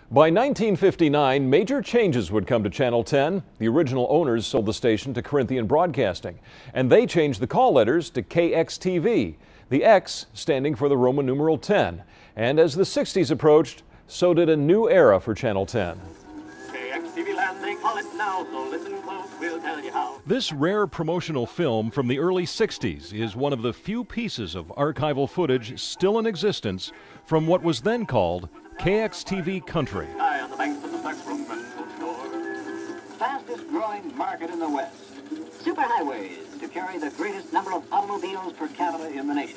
By 1959, major changes would come to Channel 10. The original owners sold the station to Corinthian Broadcasting, and they changed the call letters to KXTV, the X standing for the Roman numeral 10. And as the 60s approached, so did a new era for Channel 10. KXTV land, they call it now, so listen close, we'll tell you how. This rare promotional film from the early 60s is one of the few pieces of archival footage still in existence from what was then called KXTV Country. On the banks of the Sacramento shore. Fastest growing market in the West. Superhighways to carry the greatest number of automobiles per capita in the nation.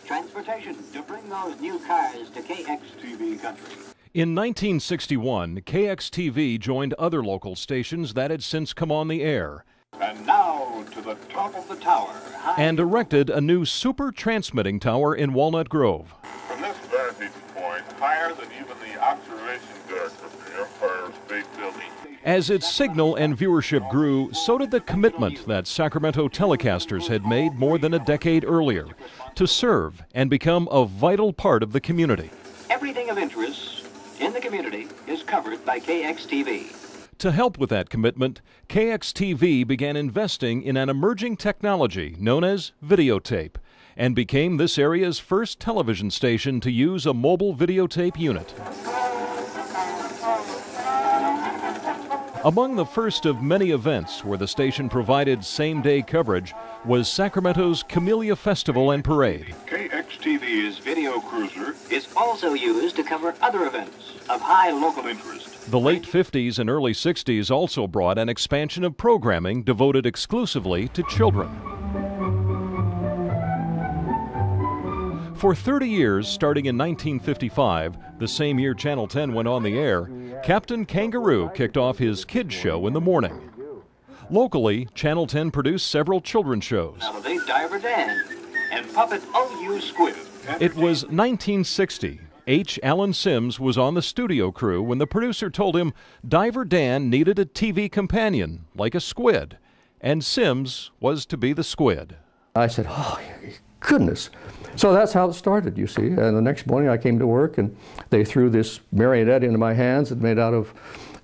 Transportation to bring those new cars to KXTV Country. In 1961, KXTV joined other local stations that had since come on the air. And now to the top of the tower. And erected a new super transmitting tower in Walnut Grove. From this vantage point, higher than even the observation deck of the Empire State Building. As its signal and viewership grew, so did the commitment that Sacramento telecasters had made more than a decade earlier to serve and become a vital part of the community. Everything of interest in the community is covered by KXTV. To help with that commitment, KXTV began investing in an emerging technology known as videotape and became this area's first television station to use a mobile videotape unit. Among the first of many events where the station provided same-day coverage was Sacramento's Camellia Festival and Parade. KXTV's video cruiser is also used to cover other events of high local interest. The late 50s and early 60s also brought an expansion of programming devoted exclusively to children. For 30 years, starting in 1955, the same year Channel 10 went on the air, Captain Kangaroo kicked off his kids show in the morning. Locally, Channel 10 produced several children's shows. Holiday Diver Dan and Puppet O.U. Squid. It was 1960. H. Allen Sims was on the studio crew when the producer told him Diver Dan needed a TV companion, like a squid, and Sims was to be the squid. I said, oh, goodness. So that's how it started, you see. And the next morning I came to work and they threw this marionette into my hands. It made out of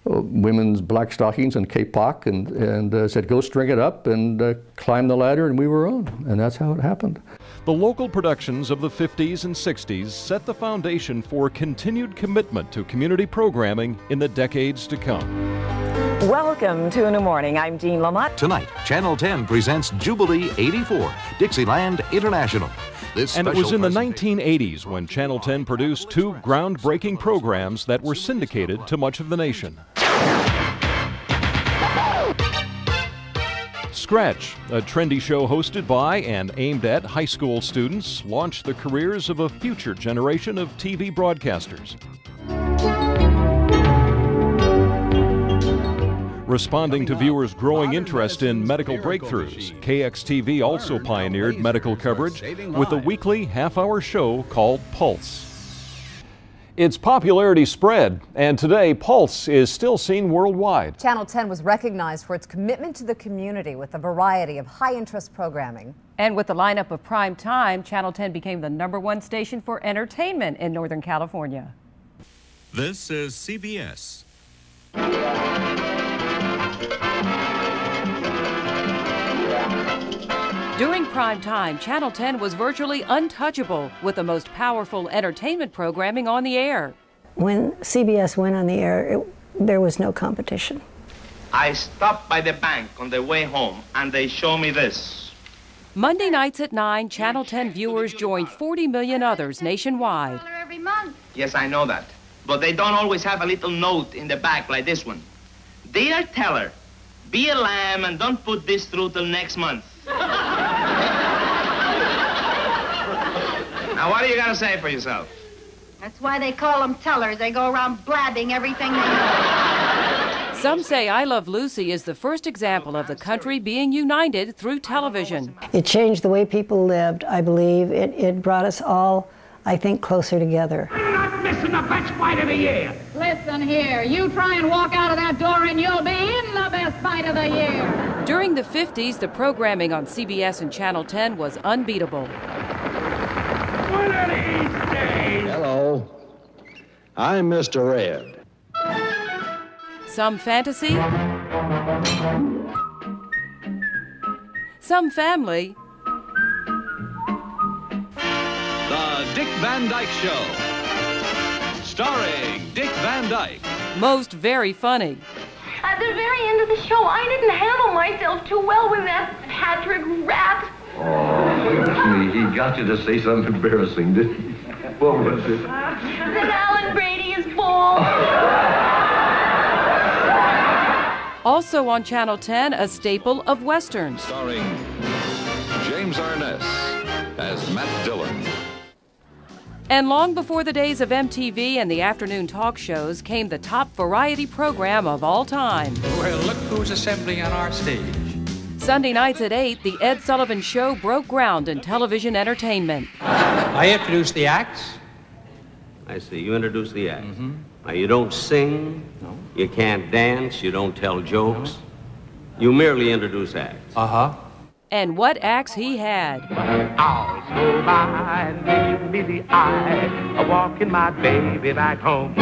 women's black stockings and kapok and said, go string it up and climb the ladder, and we were on. And that's how it happened. The local productions of the 50s and 60s set the foundation for continued commitment to community programming in the decades to come. Welcome to A New Morning. I'm Jean Lamott. Tonight, Channel 10 presents Jubilee 84, Dixieland International. And it was in the 1980s when Channel 10 produced two groundbreaking programs that were syndicated to much of the nation. Scratch, a trendy show hosted by and aimed at high school students, launched the careers of a future generation of TV broadcasters. Responding to viewers' growing interest in medical breakthroughs, KXTV also pioneered medical coverage with a weekly half-hour show called Pulse. Its popularity spread, and today Pulse is still seen worldwide. Channel 10 was recognized for its commitment to the community with a variety of high-interest programming. And with the lineup of prime time, Channel 10 became the #1 station for entertainment in Northern California. This is CBS. During prime time, Channel 10 was virtually untouchable with the most powerful entertainment programming on the air. When CBS went on the air, there was no competition. I stopped by the bank on the way home, and they show me this. Monday nights at 9, Channel 10 viewers joined 40 million others nationwide. Every month. Yes, I know that. But they don't always have a little note in the back like this one. Dear teller, be a lamb and don't put this through till next month. Now, what do you got to say for yourself? That's why they call them tellers. They go around blabbing everything they know. Some say I Love Lucy is the first example of the country being united through television. It changed the way people lived, I believe. It brought us all, I think, closer together. You're not missing the best fight of the year. Listen here, you try and walk out of that door and you'll be in the best fight of the year. During the 50s, the programming on CBS and Channel 10 was unbeatable. One of these days. Hello. I'm Mr. Ed. Some fantasy, some family. The Dick Van Dyke Show, starring Dick Van Dyke. Most very funny. At the very end of the show, I didn't handle myself too well with that Patrick rat. Oh, he got you to say something embarrassing, didn't he? What was it? That Alan Brady is bald. Also on Channel 10, a staple of westerns. Starring James Arness as Matt Dillon. And long before the days of MTV and the afternoon talk shows came the top variety program of all time. Well, look who's assembling on our stage. Sunday nights at 8, The Ed Sullivan Show broke ground in television entertainment. I introduce the acts. I see. You introduce the acts. Mm-hmm. Now, you don't sing. No. You can't dance. You don't tell jokes. No. You merely introduce acts. Uh-huh. And what acts he had. I'll go by and give me the eye, walking my baby back home.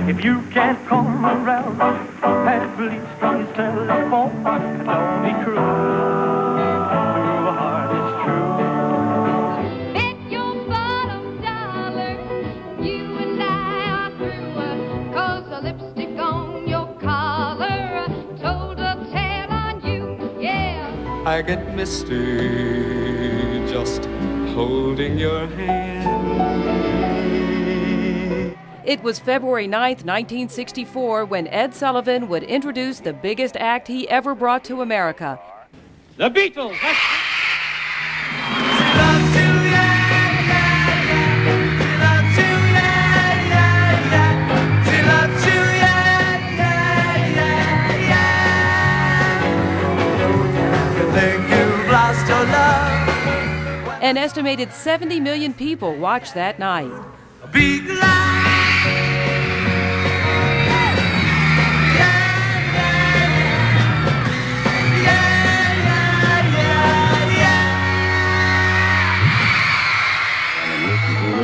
If you can't come around, and please from his telephone, don't be cruel. Your heart is true. Bet your bottom dollar you and I are through, 'cause the lipstick on your collar told a tale on you, yeah. I get misty just holding your hand. It was February 9th, 1964, when Ed Sullivan would introduce the biggest act he ever brought to America. The Beatles! An estimated 70 million people watched that night. A big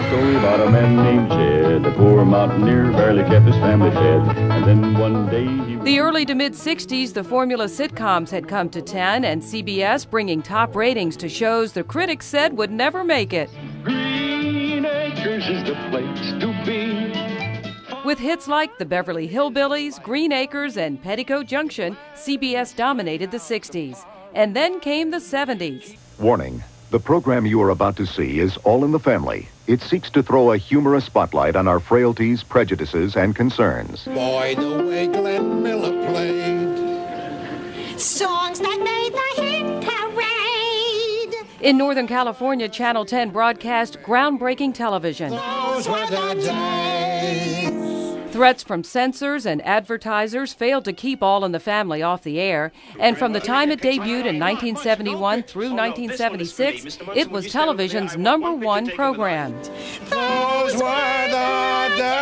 story about a man named Jed. The poor mountaineer barely kept his family fed. And then one day The early to mid-60s, the formula sitcoms had come to 10, and CBS bringing top ratings to shows the critics said would never make it. Green Acres is the place to be. With hits like The Beverly Hillbillies, Green Acres, and Petticoat Junction, CBS dominated the 60s. And then came the 70s. Warning. The program you are about to see is All in the Family. It seeks to throw a humorous spotlight on our frailties, prejudices, and concerns. Boy, the way Glenn Miller played. Songs that made the hit parade. In Northern California, Channel 10 broadcast groundbreaking television. Those were the days. Threats from censors and advertisers failed to keep All in the Family off the air, and from the time it debuted in 1971 through 1976, it was television's #1 program. Those were the days.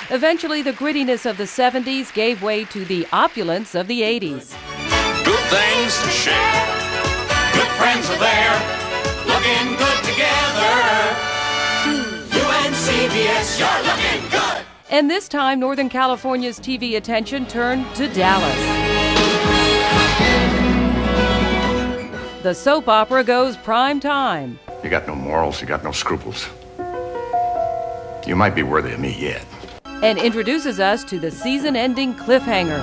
Eventually, the grittiness of the 70s gave way to the opulence of the 80s. Good things to share, good friends are there, looking good together. CBS, you're looking good. And this time, Northern California's TV attention turned to Dallas. The soap opera goes prime time. You got no morals, you got no scruples. You might be worthy of me yet. And introduces us to the season-ending cliffhanger.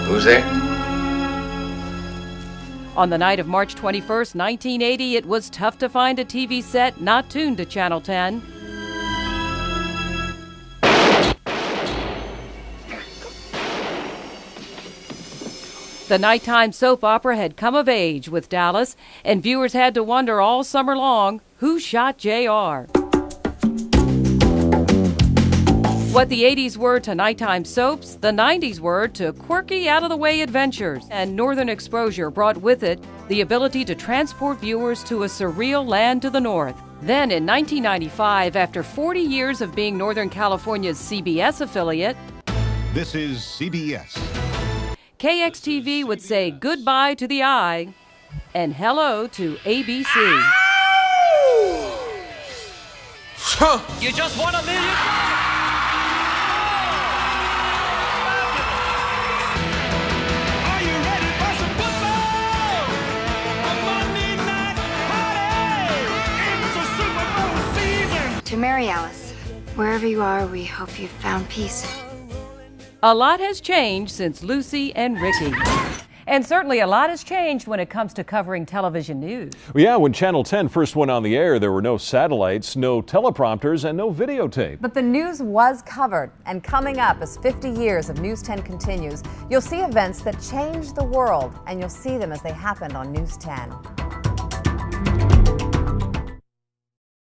Who's there? On the night of March 21st, 1980, it was tough to find a TV set not tuned to Channel 10. The nighttime soap opera had come of age with Dallas, and viewers had to wonder all summer long, who shot J.R.? What the 80s were to nighttime soaps, the 90s were to quirky, out-of-the-way adventures. And Northern exposure brought with it the ability to transport viewers to a surreal land to the north. Then in 1995, after 40 years of being Northern California's CBS affiliate, This is CBS. KXTV would say goodbye to the I and hello to ABC. You just won $1 million. Are you ready for some football? A Monday night party. It's a Super Bowl season. To Mary Alice, wherever you are, we hope you've found peace. A lot has changed since Lucy and Ricky. And certainly a lot has changed when it comes to covering television news. Well, yeah, when Channel 10 first went on the air, there were no satellites, no teleprompters, and no videotape. But the news was covered. And coming up, as 50 years of News 10 continues, you'll see events that changed the world, and you'll see them as they happened on News 10.